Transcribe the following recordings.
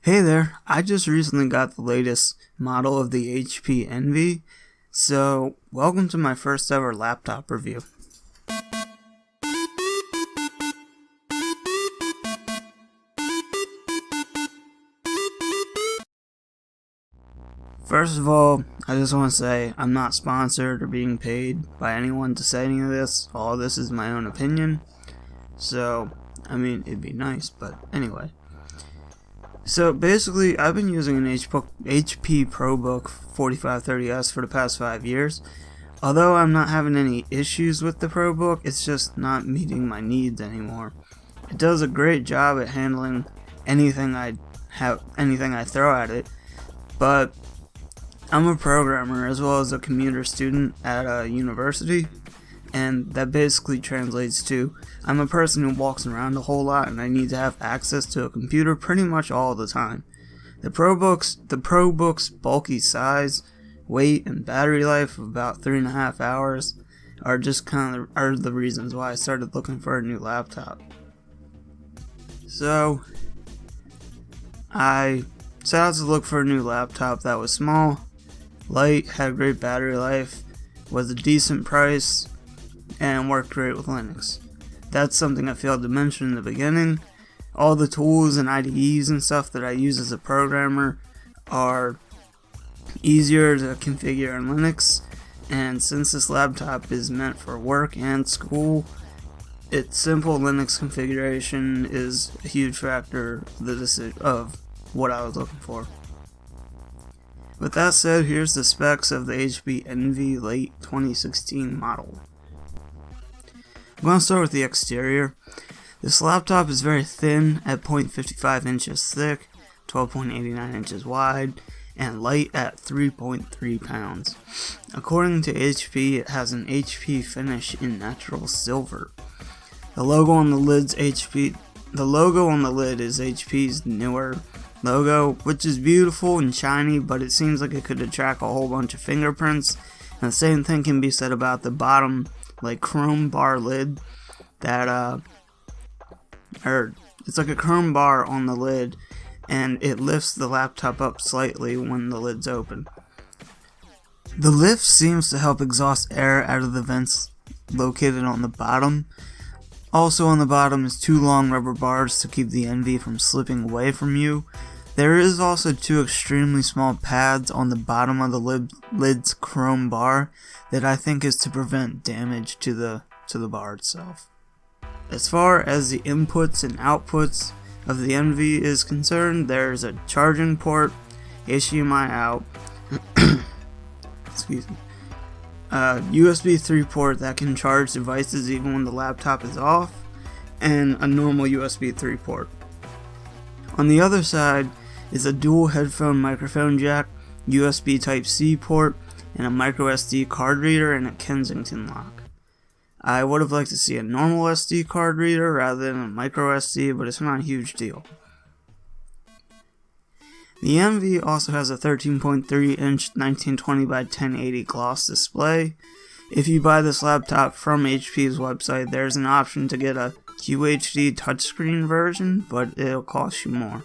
Hey there, I just recently got the latest model of the HP Envy, so welcome to my first ever laptop review. First of all, I just want to say I'm not sponsored or being paid by anyone to say any of this. All this is my own opinion, so I mean it'd be nice, but anyway. So basically, I've been using an HP ProBook 4530S for the past 5 years. Although I'm not having any issues with the ProBook, it's just not meeting my needs anymore. It does a great job at handling anything I throw at it, but I'm a programmer as well as a commuter student at a university, and that basically translates to I'm a person who walks around a whole lot and I need to have access to a computer pretty much all the time. The ProBook's bulky size, weight, and battery life of about 3.5 hours are just are the reasons why I started looking for a new laptop. So I set out to look for a new laptop that was small, light, had great battery life, was a decent price, and worked great with Linux. That's something I failed to mention in the beginning. All the tools and IDEs and stuff that I use as a programmer are easier to configure in Linux, and since this laptop is meant for work and school, its simple Linux configuration is a huge factor of what I was looking for. With that said, here's the specs of the HP Envy late 2016 model. I'm going to start with the exterior. This laptop is very thin at 0.55 inches thick, 12.89 inches wide, and light at 3.3 pounds. According to HP, it has an HP finish in natural silver. The logo on the lid is HP's newer logo, which is beautiful and shiny, but it seems like it could attract a whole bunch of fingerprints. And the same thing can be said about the bottom chrome bar lid it's like a chrome bar on the lid, and it lifts the laptop up slightly when the lid's open. The lift seems to help exhaust air out of the vents located on the bottom. Also on the bottom is 2 long rubber bars to keep the Envy from slipping away from you. There is also 2 extremely small pads on the bottom of the lid's chrome bar that I think is to prevent damage to the bar itself. As far as the inputs and outputs of the Envy is concerned, there's a charging port, HDMI out, excuse me, USB 3 port that can charge devices even when the laptop is off, and a normal USB 3 port. On the other side is a dual headphone microphone jack, USB Type-C port, and a microSD card reader and a Kensington lock. I would have liked to see a normal SD card reader rather than a microSD, but it's not a huge deal. The Envy also has a 13.3 inch 1920 by 1080 gloss display. If you buy this laptop from HP's website, there's an option to get a QHD touchscreen version, but it'll cost you more.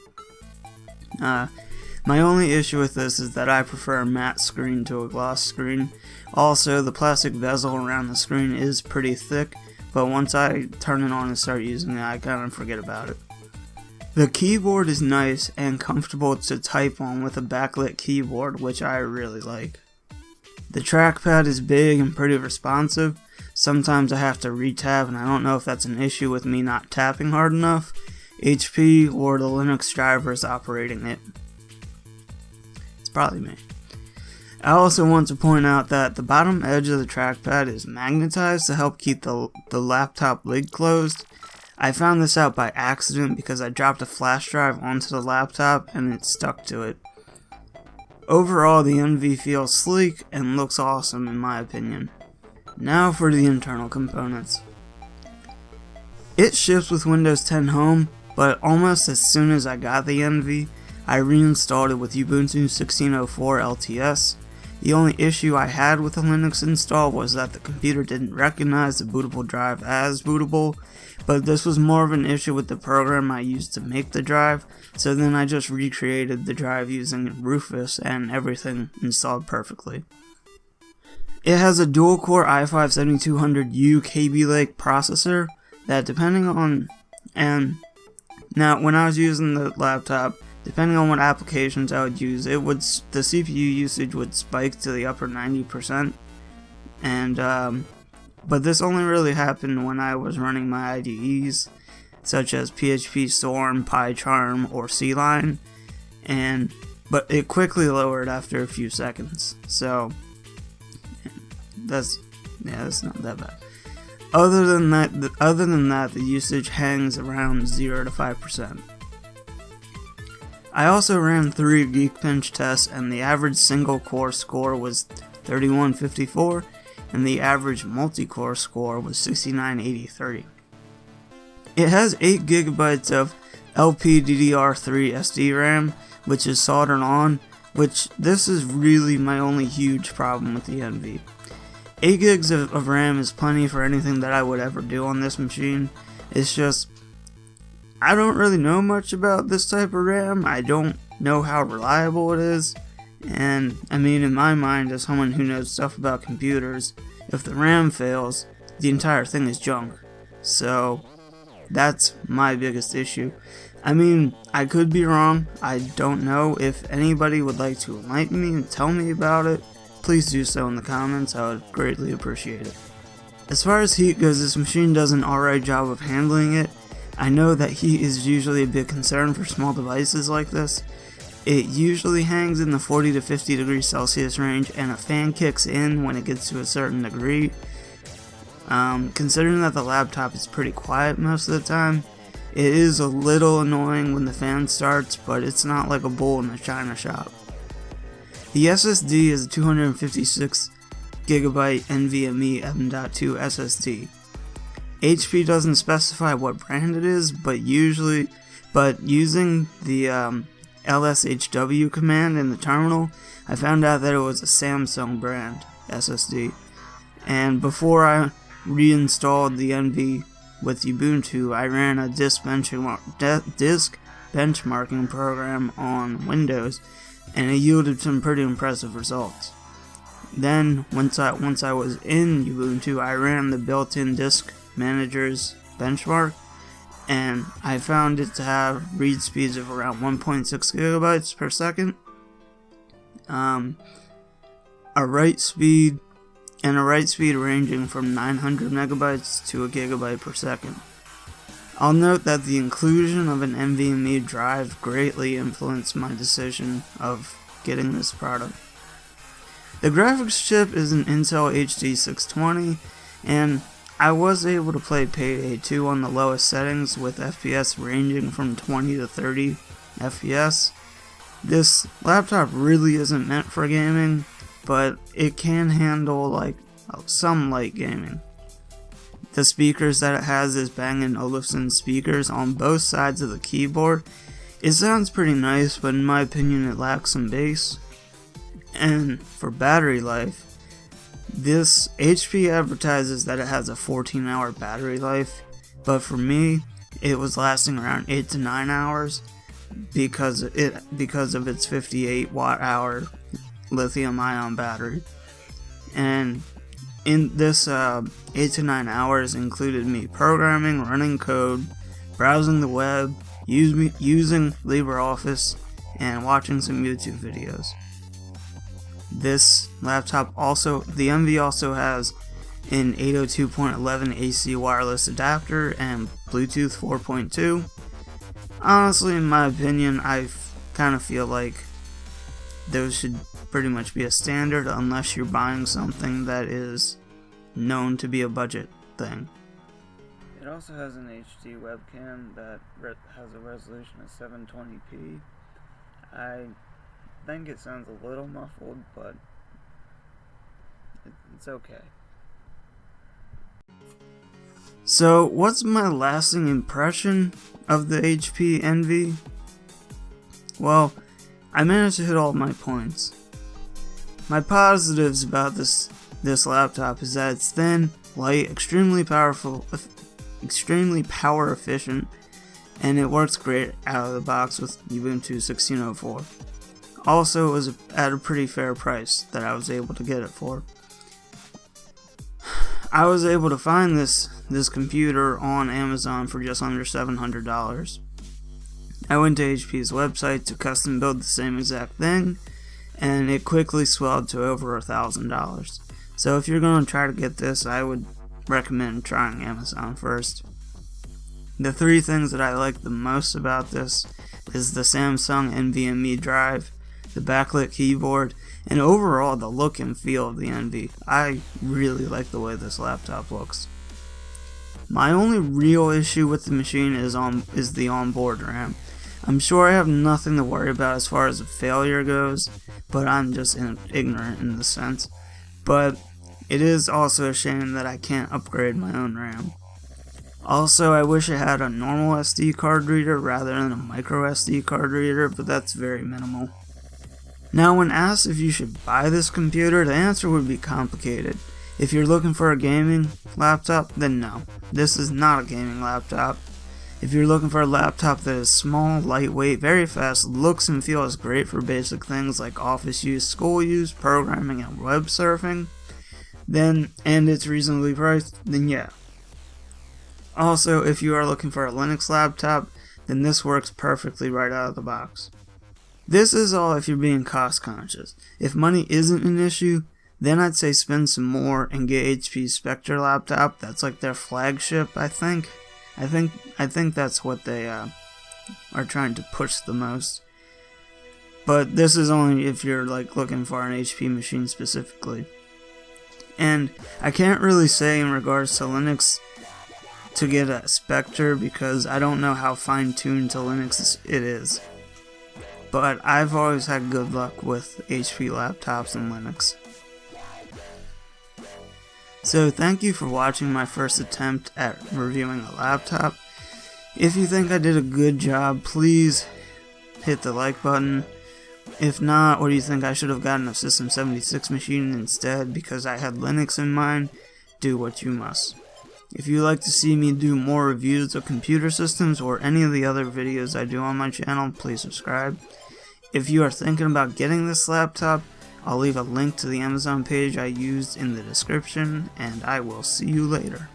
My only issue with this is that I prefer a matte screen to a gloss screen. Also, the plastic bezel around the screen is pretty thick, but once I turn it on and start using it, I kind of forget about it. The keyboard is nice and comfortable to type on with a backlit keyboard, which I really like. The trackpad is big and pretty responsive. Sometimes I have to re-tab, and I don't know if that's an issue with me not tapping hard enough, HP, or the Linux drivers operating it. It's probably me. I also want to point out that the bottom edge of the trackpad is magnetized to help keep the laptop lid closed. I found this out by accident because I dropped a flash drive onto the laptop and it stuck to it. Overall, the Envy feels sleek and looks awesome in my opinion. Now for the internal components. It ships with Windows 10 Home, but almost as soon as I got the Envy, I reinstalled it with Ubuntu 16.04 LTS. The only issue I had with the Linux install was that the computer didn't recognize the bootable drive as bootable, but this was more of an issue with the program I used to make the drive, so then I just recreated the drive using Rufus and everything installed perfectly. It has a dual-core i5-7200U Kaby Lake processor that now when I was using the laptop, depending on what applications I would use, the CPU usage would spike to the upper 90%, but this only really happened when I was running my IDEs, such as PHP Storm, PyCharm, or CLine, but it quickly lowered after a few seconds, so that's not that bad. Other than that, the usage hangs around 0 to 5%. I also ran 3 Geekbench tests, and the average single core score was 3154, and the average multi-core score was 6983. It has 8 GB of LPDDR3 SD RAM, which is soldered on, which this is really my only huge problem with the NV. 8 gigs of RAM is plenty for anything that I would ever do on this machine. It's just, I don't really know much about this type of RAM. I don't know how reliable it is. And, I mean, in my mind, as someone who knows stuff about computers, if the RAM fails, the entire thing is junk. So, that's my biggest issue. I mean, I could be wrong. I don't know. If anybody would like to enlighten me and tell me about it, please do so in the comments. I would greatly appreciate it. As far as heat goes, this machine does an alright job of handling it. I know that heat is usually a big concern for small devices like this. It usually hangs in the 40 to 50 degrees Celsius range, and a fan kicks in when it gets to a certain degree. Considering that the laptop is pretty quiet most of the time, it is a little annoying when the fan starts, but it's not like a bull in a china shop. The SSD is a 256GB NVMe M.2 SSD. HP doesn't specify what brand it is, but using the LSHW command in the terminal, I found out that it was a Samsung brand SSD. And before I reinstalled the NV with Ubuntu, I ran a disk benchmarking program on Windows, and it yielded some pretty impressive results. Then, once I was in Ubuntu, I ran the built-in disk manager's benchmark, and I found it to have read speeds of around 1.6 gigabytes per second, a write speed ranging from 900 megabytes to a gigabyte per second. I'll note that the inclusion of an NVMe drive greatly influenced my decision of getting this product. The graphics chip is an Intel HD 620, and I was able to play Payday 2 on the lowest settings with FPS ranging from 20 to 30 FPS. This laptop really isn't meant for gaming, but it can handle like some light gaming. The speakers that it has is Bang & Olufsen speakers on both sides of the keyboard. It sounds pretty nice, but in my opinion it lacks some bass. And for battery life, this HP advertises that it has a 14-hour battery life, but for me, it was lasting around 8 to 9 hours because of its 58 watt-hour lithium-ion battery. And in this 8 to 9 hours included me programming, running code, browsing the web, using LibreOffice, and watching some YouTube videos. This laptop the NV also has an 802.11 AC wireless adapter and Bluetooth 4.2. Honestly, in my opinion, I kind of feel like those should pretty much be a standard unless you're buying something that is known to be a budget thing. It also has an HD webcam that has a resolution of 720p. I think it sounds a little muffled, but it's okay. So, what's my lasting impression of the HP Envy? Well, I managed to hit all my points. My positives about this laptop is that it's thin, light, extremely power efficient, and it works great out of the box with Ubuntu 16.04. Also, it was at a pretty fair price that I was able to get it for. I was able to find this computer on Amazon for just under $700. I went to HP's website to custom build the same exact thing, and it quickly swelled to over $1,000. So if you're going to try to get this, I would recommend trying Amazon first. The three things that I like the most about this is the Samsung NVMe drive, the backlit keyboard, and overall the look and feel of the NV. I really like the way this laptop looks. My only real issue with the machine is the onboard RAM. I'm sure I have nothing to worry about as far as a failure goes, but I'm just ignorant in the sense. But it is also a shame that I can't upgrade my own RAM. Also, I wish it had a normal SD card reader rather than a micro SD card reader, but that's very minimal. Now, when asked if you should buy this computer, the answer would be complicated. If you're looking for a gaming laptop, then no. This is not a gaming laptop. If you're looking for a laptop that is small, lightweight, very fast, looks and feels great for basic things like office use, school use, programming, and web surfing, and it's reasonably priced, then yeah. Also, if you are looking for a Linux laptop, then this works perfectly right out of the box. This is all if you're being cost conscious. If money isn't an issue, then I'd say spend some more and get HP's Spectre laptop. That's like their flagship, I think. I think that's what they are trying to push the most. But this is only if you're like looking for an HP machine specifically. And I can't really say in regards to Linux to get a Spectre because I don't know how fine-tuned to Linux it is. But I've always had good luck with HP laptops and Linux. So thank you for watching my first attempt at reviewing a laptop. If you think I did a good job, please hit the like button. If not, or you think I should have gotten a System 76 machine instead because I had Linux in mind, do what you must. If you'd like to see me do more reviews of computer systems or any of the other videos I do on my channel, please subscribe. If you are thinking about getting this laptop, I'll leave a link to the Amazon page I used in the description, and I will see you later.